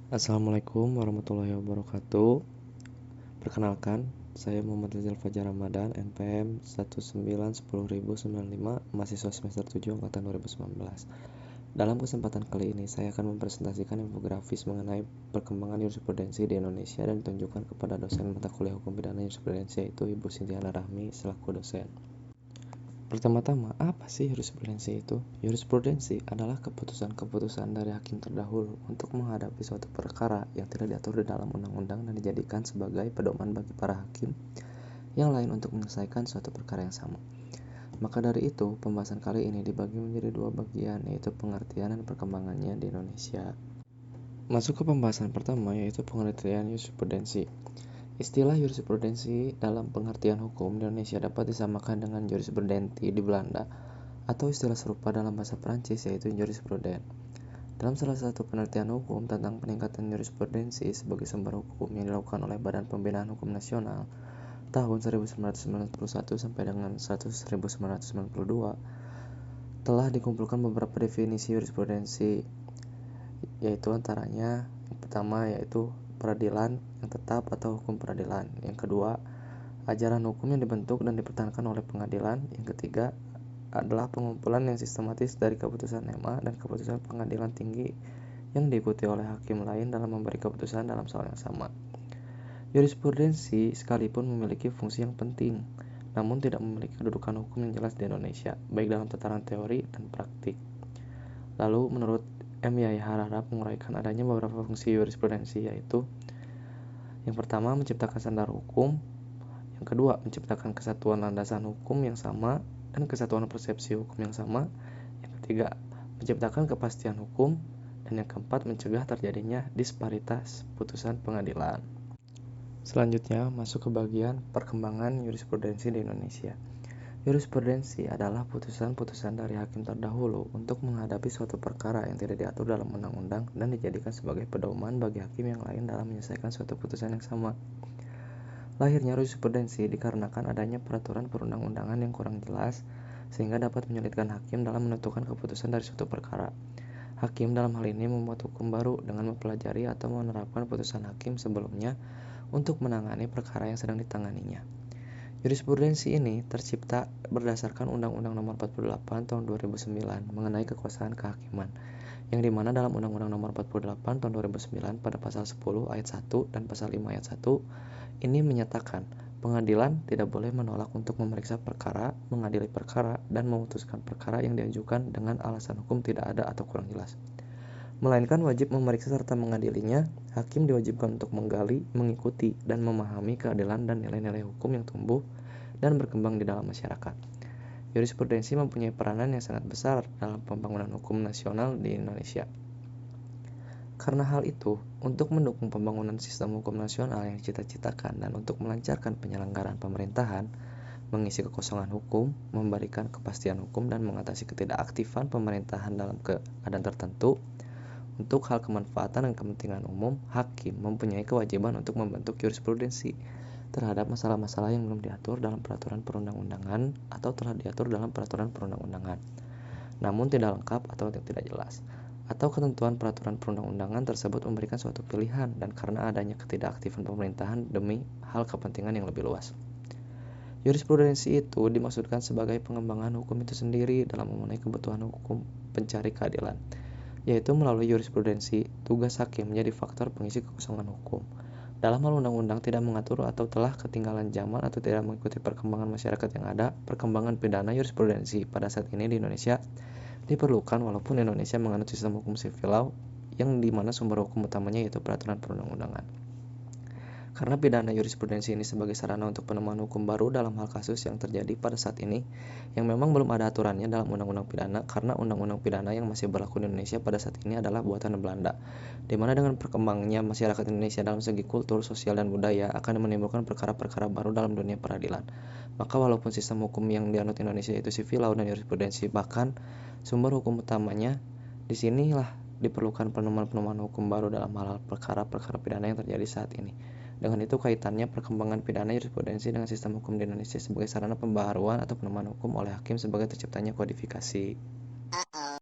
Assalamualaikum warahmatullahi wabarakatuh. Perkenalkan, saya Muhammad Rizal Fajar Ramadan, NPM 1910095, mahasiswa semester 7 angkatan 2019. Dalam kesempatan kali ini, saya akan mempresentasikan infografis mengenai perkembangan jurisprudensi di Indonesia dan ditunjukkan kepada dosen mata kuliah Hukum Pidana Jurisprudensi, yaitu Ibu Sintiana Rahmi selaku dosen. Pertama-tama, apa sih jurisprudensi itu? Jurisprudensi adalah keputusan-keputusan dari hakim terdahulu untuk menghadapi suatu perkara yang tidak diatur di dalam undang-undang dan dijadikan sebagai pedoman bagi para hakim yang lain untuk menyelesaikan suatu perkara yang sama. Maka dari itu, pembahasan kali ini dibagi menjadi dua bagian, yaitu pengertian dan perkembangannya di Indonesia. Masuk ke pembahasan pertama, yaitu pengertian jurisprudensi. Istilah jurisprudensi dalam pengertian hukum di Indonesia dapat disamakan dengan jurisprudensi di Belanda atau istilah serupa dalam bahasa Prancis, yaitu jurisprudence. Dalam salah satu penelitian hukum tentang peningkatan jurisprudensi sebagai sumber hukum yang dilakukan oleh Badan Pembinaan Hukum Nasional tahun 1991 sampai dengan 1992, telah dikumpulkan beberapa definisi jurisprudensi, yaitu antaranya yang pertama yaitu peradilan yang tetap atau hukum peradilan, yang kedua ajaran hukum yang dibentuk dan dipertahankan oleh pengadilan, yang ketiga adalah pengumpulan yang sistematis dari keputusan MA dan keputusan pengadilan tinggi yang diikuti oleh hakim lain dalam memberi keputusan dalam soal yang sama. Jurisprudensi sekalipun memiliki fungsi yang penting, namun tidak memiliki kedudukan hukum yang jelas di Indonesia, baik dalam tataran teori dan praktik. Lalu menurut M. Yahya Harahap menguraikan adanya beberapa fungsi jurisprudensi, yaitu yang pertama menciptakan standar hukum, yang kedua menciptakan kesatuan landasan hukum yang sama dan kesatuan persepsi hukum yang sama, yang ketiga menciptakan kepastian hukum, dan yang keempat mencegah terjadinya disparitas putusan pengadilan. Selanjutnya masuk ke bagian perkembangan jurisprudensi di Indonesia. Jurisprudensi adalah putusan-putusan dari hakim terdahulu untuk menghadapi suatu perkara yang tidak diatur dalam undang-undang dan dijadikan sebagai pedoman bagi hakim yang lain dalam menyelesaikan suatu putusan yang sama. Lahirnya jurisprudensi dikarenakan adanya peraturan perundang-undangan yang kurang jelas sehingga dapat menyulitkan hakim dalam menentukan keputusan dari suatu perkara. Hakim dalam hal ini membuat hukum baru dengan mempelajari atau menerapkan putusan hakim sebelumnya untuk menangani perkara yang sedang ditanganinya. Jurisprudensi ini tercipta berdasarkan Undang-Undang Nomor 48 Tahun 2009 mengenai kekuasaan kehakiman, yang dimana dalam Undang-Undang Nomor 48 Tahun 2009 pada pasal 10 ayat 1 dan pasal 5 ayat 1 ini menyatakan pengadilan tidak boleh menolak untuk memeriksa perkara, mengadili perkara, dan memutuskan perkara yang diajukan dengan alasan hukum tidak ada atau kurang jelas, melainkan wajib memeriksa serta mengadilinya. Hakim diwajibkan untuk menggali, mengikuti, dan memahami keadilan dan nilai-nilai hukum yang tumbuh dan berkembang di dalam masyarakat. Jurisprudensi mempunyai peranan yang sangat besar dalam pembangunan hukum nasional di Indonesia. Karena hal itu, untuk mendukung pembangunan sistem hukum nasional yang dicita-citakan dan untuk melancarkan penyelenggaraan pemerintahan, mengisi kekosongan hukum, memberikan kepastian hukum, dan mengatasi ketidakaktifan pemerintahan dalam keadaan tertentu, untuk hal kemanfaatan dan kepentingan umum, hakim mempunyai kewajiban untuk membentuk jurisprudensi terhadap masalah-masalah yang belum diatur dalam peraturan perundang-undangan atau telah diatur dalam peraturan perundang-undangan, namun tidak lengkap atau tidak jelas, atau ketentuan peraturan perundang-undangan tersebut memberikan suatu pilihan dan karena adanya ketidakaktifan pemerintahan demi hal kepentingan yang lebih luas. Jurisprudensi itu dimaksudkan sebagai pengembangan hukum itu sendiri dalam memenuhi kebutuhan hukum pencari keadilan, yaitu melalui jurisprudensi, tugas hakim menjadi faktor pengisi kekosongan hukum. Dalam hal undang-undang tidak mengatur atau telah ketinggalan zaman atau tidak mengikuti perkembangan masyarakat yang ada, perkembangan pidana jurisprudensi pada saat ini di Indonesia diperlukan walaupun Indonesia menganut sistem hukum civil law yang dimana sumber hukum utamanya yaitu peraturan perundang-undangan. Karena pidana jurisprudensi ini sebagai sarana untuk penemuan hukum baru dalam hal kasus yang terjadi pada saat ini, yang memang belum ada aturannya dalam undang-undang pidana, karena undang-undang pidana yang masih berlaku di Indonesia pada saat ini adalah buatan Belanda, di mana dengan perkembangannya masyarakat Indonesia dalam segi kultur, sosial, dan budaya akan menimbulkan perkara-perkara baru dalam dunia peradilan. Maka walaupun sistem hukum yang dianut Indonesia itu civil law dan jurisprudensi, bahkan sumber hukum utamanya, di sinilah diperlukan penemuan-penemuan hukum baru dalam hal perkara-perkara pidana yang terjadi saat ini. Dengan itu kaitannya perkembangan pidana jurisprudensi dengan sistem hukum di Indonesia sebagai sarana pembaharuan atau penemuan hukum oleh hakim sebagai terciptanya kodifikasi.